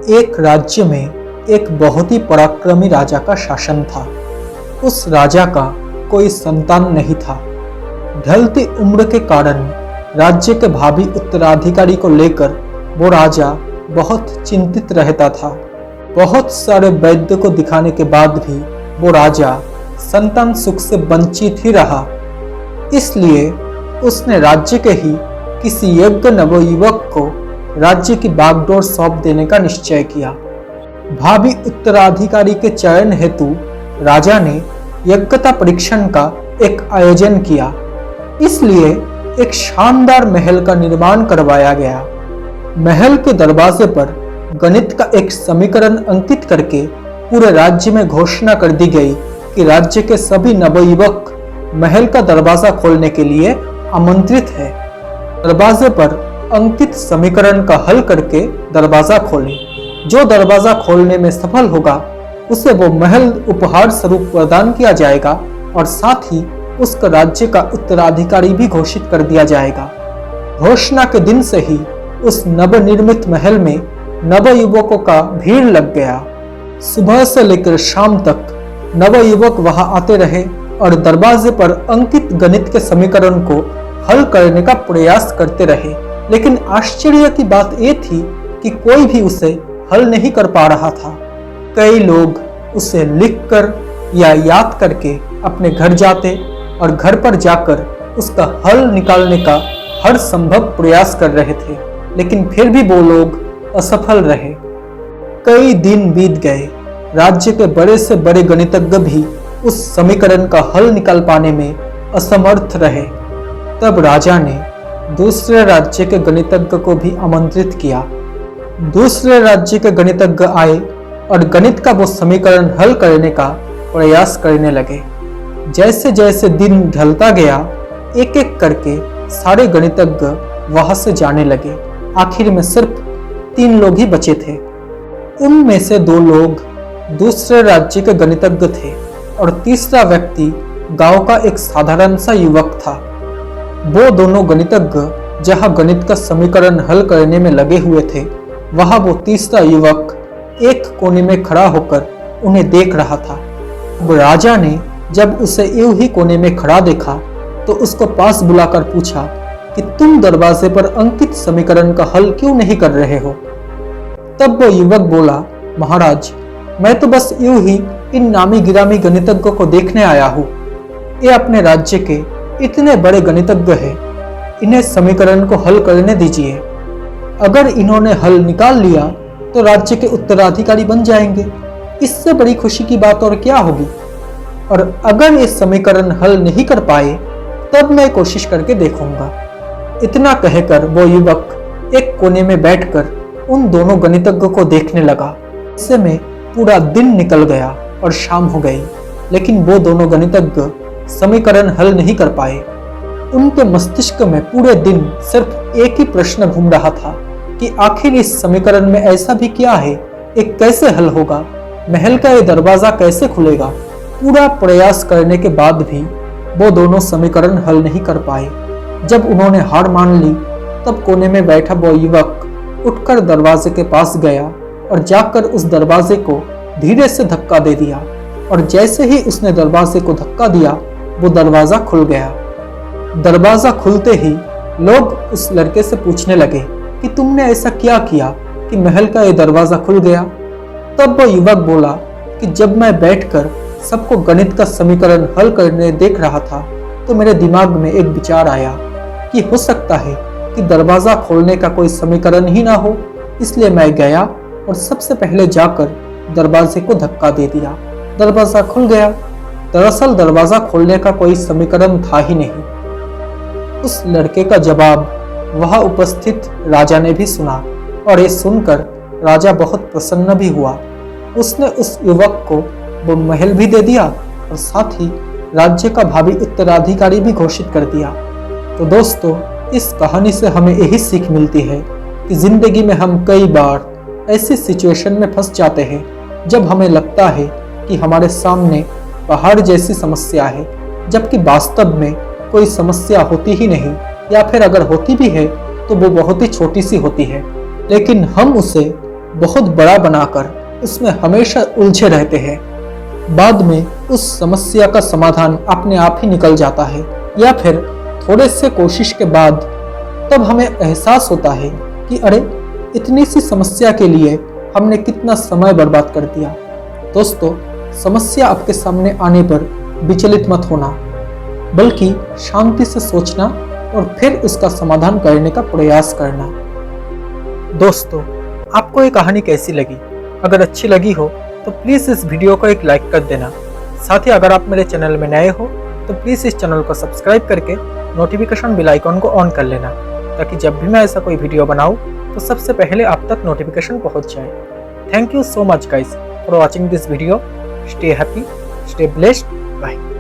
एक राज्य में एक बहुत ही पराक्रमी राजा का शासन था। उस राजा का कोई संतान नहीं था। ढलती उम्र के कारण राज्य के भावी उत्तराधिकारी को लेकर वो राजा बहुत चिंतित रहता था। बहुत सारे वैद्य को दिखाने के बाद भी वो राजा संतान सुख से वंचित ही रहा। इसलिए उसने राज्य के ही किसी योग्य नवयुवक को राज्य की बागडोर सौंप देने का निश्चय किया। भावी उत्तराधिकारी के चयन हेतु राजा ने योग्यता परीक्षण का एक आयोजन किया। इसलिए एक शानदार महल का निर्माण करवाया गया। महल के दरवाजे पर गणित का एक समीकरण अंकित करके पूरे राज्य में घोषणा कर दी गई कि राज्य के सभी नवयुवक महल का दरवाजा खोलने के लिए आमंत्रित है। दरवाजे पर अंकित समीकरण का हल करके दरवाजा खोलें। जो दरवाजा खोलने में सफल होगा उसे वो महल उपहार स्वरूप प्रदान किया जाएगा और साथ ही उसका राज्य का उत्तराधिकारी भी घोषित कर दिया जाएगा। घोषणा के दिन से ही उस नवनिर्मित महल में नवयुवकों का भीड़ लग गया। सुबह से लेकर शाम तक नवयुवक वहां आते रहे और दरवाजे पर अंकित गणित के समीकरण को हल करने का प्रयास करते रहे। लेकिन आश्चर्य की बात यह थी कि कोई भी उसे हल नहीं कर पा रहा था। कई लोग उसे लिखकर या याद करके अपने घर जाते और घर पर जाकर उसका हल निकालने का हर संभव प्रयास कर रहे थे, लेकिन फिर भी वो लोग असफल रहे। कई दिन बीत गए। राज्य के बड़े से बड़े गणितज्ञ भी उस समीकरण का हल निकाल पाने में असमर्थ रहे। तब राजा ने दूसरे राज्य के गणितज्ञ को भी आमंत्रित किया। दूसरे राज्य के गणितज्ञ आए और गणित का वो समीकरण हल करने का प्रयास करने लगे। जैसे जैसे दिन ढलता गया, एक एक करके सारे गणितज्ञ वहां से जाने लगे। आखिर में सिर्फ 3 लोग ही बचे थे। उनमें से 2 लोग दूसरे राज्य के गणितज्ञ थे और तीसरा व्यक्ति गांव का एक साधारण सा युवक था। वो दोनों गणितज्ञ जहां गणित का समीकरण हल करने में लगे हुए थे, वहां वो तीसरा युवक एक कोने में खड़ा होकर उन्हें देख रहा था। अब राजा ने जब उसे यूं ही कोने में खड़ा देखा तो उसको पास बुलाकर पूछा कि तुम दरवाजे पर अंकित समीकरण का हल क्यों नहीं कर रहे हो? तब वो युवक बोला, महाराज, मैं तो बस यूं ही इन नामी गिरामी गणितज्ञों को देखने आया हूँ। ये अपने राज्य के इतने बड़े गणितज्ञ हैं, इन्हें समीकरण को हल करने दीजिए। अगर इन्होंने हल निकाल लिया तो राज्य के उत्तराधिकारी बन जाएंगे। इससे बड़ी खुशी की बात और क्या होगी? और अगर ये समीकरण हल नहीं कर पाए तब मैं कोशिश करके देखूंगा। इतना कहकर वो युवक एक कोने में बैठकर उन दोनों गणितज्ञों को देखने लगा। इससे में पूरा दिन निकल गया और शाम हो गई, लेकिन वो दोनों गणितज्ञ समीकरण हल नहीं कर पाए। उनके मस्तिष्क में पूरे दिन सिर्फ एक ही प्रश्न घूम रहा था कि आखिर इस समीकरण में ऐसा भी क्या है, एक कैसे हल होगा, महल का ये दरवाजा कैसे खुलेगा। पूरा प्रयास करने के बाद भी वो दोनों समीकरण हल नहीं कर पाए। जब उन्होंने हार मान ली तब कोने में बैठा वो युवक उठकर दरवाजे के पास गया और जाकर उस दरवाजे को धीरे से धक्का दे दिया। और जैसे ही उसने दरवाजे को धक्का दिया वो दरवाजा खुल गया। दरवाजा खुलते ही लोग उस लड़के से पूछने लगे कि तुमने ऐसा क्या किया कि महल का ये दरवाजा खुल गया? तब वो युवक बोला कि जब मैं बैठकर सबको गणित का समीकरण हल करने देख रहा था तो मेरे दिमाग में एक विचार आया कि हो सकता है कि दरवाजा खोलने का कोई समीकरण ही ना हो। इसलिए मैं गया और सबसे पहले जाकर दरवाजे को धक्का दे दिया। दरवाजा खुल गया। दरअसल दरवाजा खोलने का कोई समीकरण था ही नहीं। उस लड़के का जवाब वहां उपस्थित राजा ने भी सुना और ये सुनकर राजा बहुत प्रसन्न भी हुआ। उसने उस युवक को वो महल भी दे दिया और साथ ही राज्य का भावी उत्तराधिकारी भी घोषित कर दिया। तो दोस्तों, इस कहानी से हमें यही सीख मिलती है कि जिंदगी में हम कई बार ऐसी सिचुएशन में फंस जाते हैं जब हमें लगता है कि हमारे सामने पहाड़ जैसी समस्या है, जबकि वास्तव में कोई समस्या होती ही नहीं, या फिर अगर होती भी है तो वो बहुत ही छोटी सी होती है। लेकिन हम उसे बहुत बड़ा बनाकर उसमें हमेशा उलझे रहते हैं। बाद में उस समस्या का समाधान अपने आप ही निकल जाता है, या फिर थोड़े से कोशिश के बाद तब हमें एहसास होता है कि अरे, इतनी सी समस्या के लिए हमने कितना समय बर्बाद कर दिया। दोस्तों, समस्या आपके सामने आने पर विचलित मत होना, बल्कि शांति से सोचना और फिर उसका समाधान करने का प्रयास करना। दोस्तों, आपको ये कहानी कैसी लगी? अगर अच्छी लगी हो तो प्लीज़ इस वीडियो को एक लाइक कर देना। साथ ही अगर आप मेरे चैनल में नए हो तो प्लीज़ इस चैनल को सब्सक्राइब करके नोटिफिकेशन बेल आइकॉन को ऑन कर लेना, ताकि जब भी मैं ऐसा कोई वीडियो बनाऊँ तो सबसे पहले आप तक नोटिफिकेशन पहुँच जाए। Thank you so much guys for watching this video. Stay happy, stay blessed. Bye.